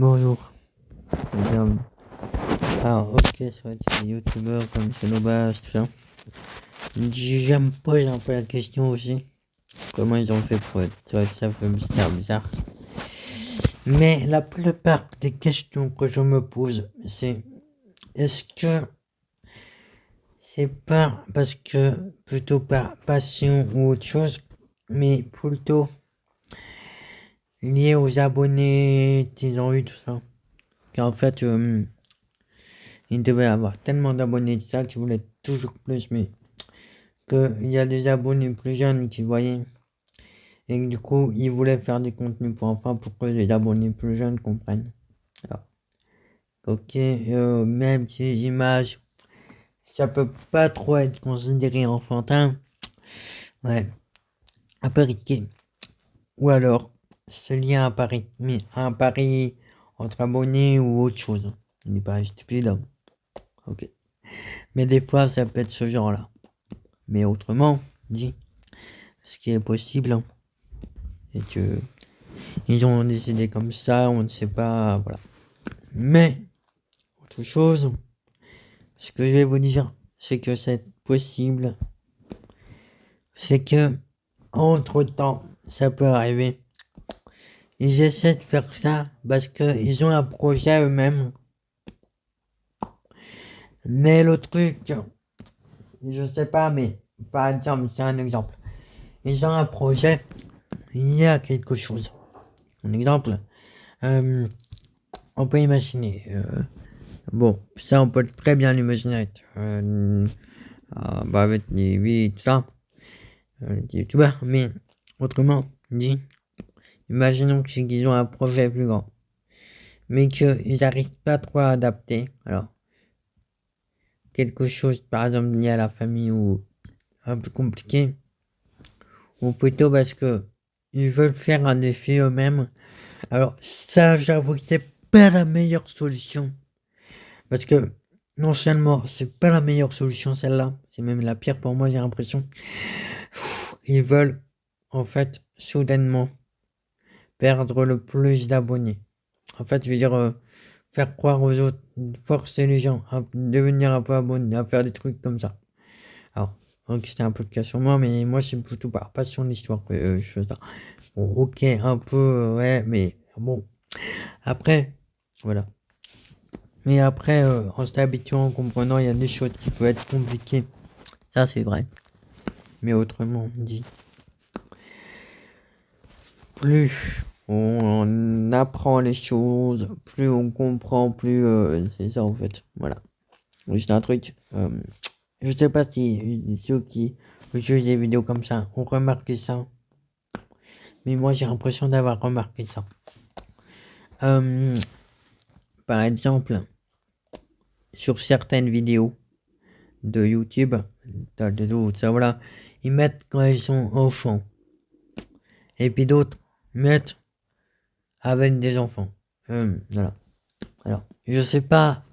Bonjour, bienvenue. Alors, ok, ça va être des youtubeurs comme Xenobas, tout ça. Je me pose un peu la question aussi. Comment ils ont fait pour être. C'est vrai que ça fait bizarre. Mais la plupart des questions que je me pose, c'est est-ce que c'est pas parce que plutôt par passion ou autre chose, mais plutôt lié aux abonnés qu'ils ont eu, tout ça. Qu'en fait, ils devaient avoir tellement d'abonnés de ça qu'ils voulaient toujours plus, mais qu'il y a des abonnés plus jeunes qui voyaient et que du coup ils voulaient faire des contenus pour enfants pour que les abonnés plus jeunes comprennent. Alors, ok, même si les images, ça peut pas trop être considéré enfantin, ouais, un peu risqué. Ou alors, c'est lié à un pari entre abonnés ou autre chose. On n'est pas stupide, hein. Ok. Mais des fois, ça peut être ce genre-là. Mais autrement, dit, ce qui est possible, hein, c'est que ils ont décidé comme ça, on ne sait pas, voilà. Mais, autre chose, ce que je vais vous dire, c'est que c'est possible, c'est que, entre temps, ça peut arriver. Ils essaient de faire ça parce qu'ils ont un projet eux-mêmes. Mais le truc, je sais pas, mais par exemple, c'est un exemple. Ils ont un projet, il y a quelque chose. Un exemple, on peut imaginer, bon, ça on peut très bien l'imaginer, avec les vies, tout ça, les youtubeurs, mais autrement dit, imaginons qu'ils ont un projet plus grand, mais qu'ils n'arrivent pas trop à adapter, alors, quelque chose par exemple lié à la famille ou un peu compliqué, ou plutôt parce que ils veulent faire un défi eux-mêmes, alors ça j'avoue que c'est pas la meilleure solution, parce que non seulement c'est pas la meilleure solution celle-là, c'est même la pire pour moi j'ai l'impression, ils veulent en fait soudainement perdre le plus d'abonnés. En fait, je veux dire, faire croire aux autres, forcer les gens à devenir un peu abonnés, à faire des trucs comme ça. Alors, donc c'était un peu le cas sur moi, mais moi c'est plutôt par passion de l'histoire que je fais ça. Bon, ok, un peu, ouais, mais bon. Après, voilà. Mais après, en s'habituant, en comprenant, il y a des choses qui peuvent être compliquées. Ça, c'est vrai. Mais autrement dit, plus on apprend les choses, plus on comprend, plus c'est ça en fait. Voilà. Juste un truc. Je sais pas si ceux qui jouent des vidéos comme ça ont remarqué ça, mais moi j'ai l'impression d'avoir remarqué ça. Par exemple, sur certaines vidéos de YouTube, ça voilà, ils mettent quand ils sont enfants, et puis d'autres mettent avec des enfants. Voilà. Alors, je sais pas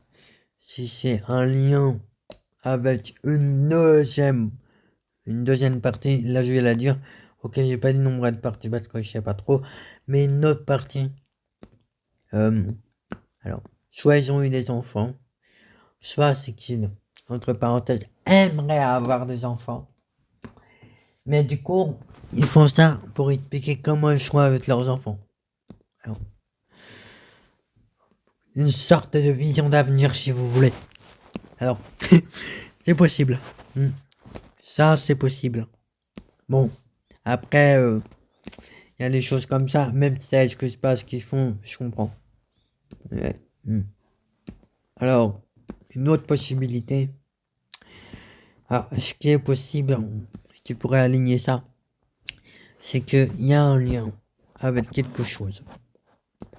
si c'est un lien avec une deuxième partie, là je vais la dire, ok j'ai pas dit nombre de parties parce que je sais pas trop, mais une autre partie, alors, soit ils ont eu des enfants, soit c'est qu'ils, entre parenthèses, aimeraient avoir des enfants, mais du coup, ils font ça pour expliquer comment ils sont avec leurs enfants. Alors, une sorte de vision d'avenir si vous voulez. Alors, c'est possible. Ça, c'est possible. Bon, après, il y a des choses comme ça, même si ça excuse pas ce qu'ils font, je comprends. Ouais. Alors, une autre possibilité, alors, ce qui est possible, ce qui pourrait aligner ça, c'est qu'il y a un lien avec quelque chose.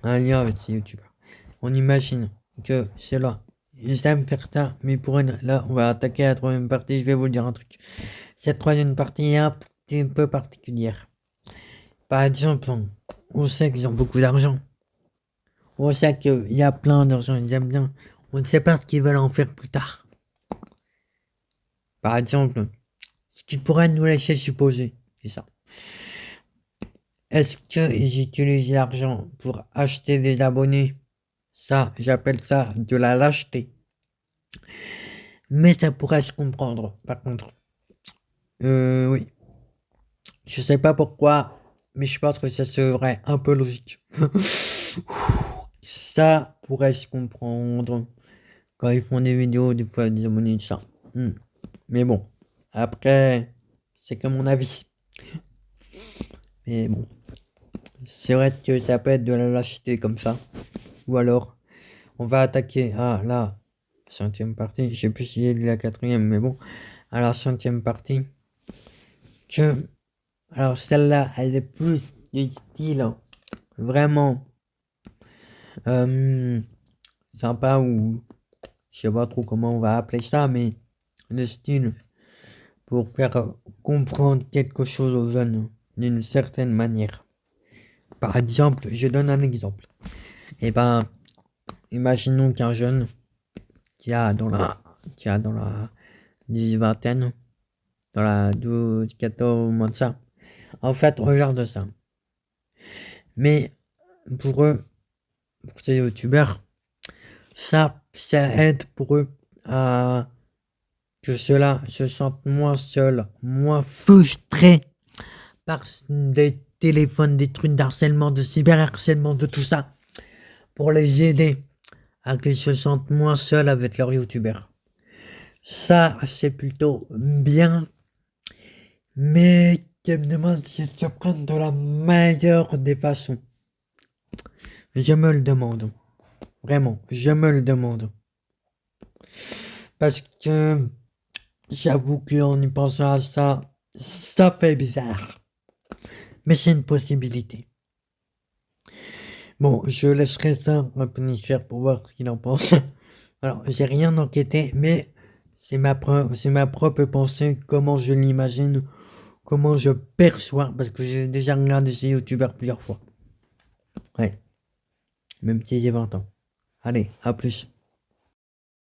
Un lien avec ces youtubeurs. On imagine que c'est là. Ils aiment faire ça, mais pour une, là, on va attaquer la troisième partie, je vais vous dire un truc. Cette troisième partie est un petit peu particulière. Par exemple, on sait qu'ils ont beaucoup d'argent. On sait qu'il y a plein d'argent, ils aiment bien. On ne sait pas ce qu'ils veulent en faire plus tard. Par exemple, ce qui pourrait nous laisser supposer, c'est ça. Est-ce qu'ils utilisent l'argent pour acheter des abonnés Ça, j'appelle ça de la lâcheté. Mais ça pourrait se comprendre, par contre. Oui. Je sais pas pourquoi, mais je pense que ça serait un peu logique. Ça pourrait se comprendre quand ils font des vidéos, des fois des abonnés de ça. Mais bon, après, c'est que mon avis. Mais bon, c'est vrai que ça peut être de la lâcheté comme ça. Ou alors, on va attaquer à la 5e partie. Je sais plus si c'est la 4e, mais bon, à la 5e partie. Alors celle-là, elle est plus du style vraiment sympa ou je sais pas trop comment on va appeler ça, mais le style pour faire comprendre quelque chose aux jeunes d'une certaine manière. Par exemple, je donne un exemple. Eh ben, imaginons qu'un jeune qui a dans la 10 vingtaine, dans la 12, 14, moins de ça, en fait, regarde ça. Mais pour eux, pour ces youtubeurs, ça aide pour eux à que ceux-là se sentent moins seuls, moins frustrés par des téléphones, des trucs d'harcèlement, de cyberharcèlement, de tout ça, pour les aider à qu'ils se sentent moins seuls avec leurs youtubeurs. Ça, c'est plutôt bien, mais je me demande s'ils se prennent de la meilleure des façons. Je me le demande. Vraiment, je me le demande. Parce que j'avoue qu'en y pensant à ça, ça fait bizarre. Mais c'est une possibilité. Bon, je laisserai ça à Punisher pour voir ce qu'il en pense. Alors, j'ai rien enquêté, mais c'est ma propre pensée, comment je l'imagine, comment je perçois, parce que j'ai déjà regardé ces youtubeurs plusieurs fois. Ouais. Même si j'ai 20 ans. Allez, à plus.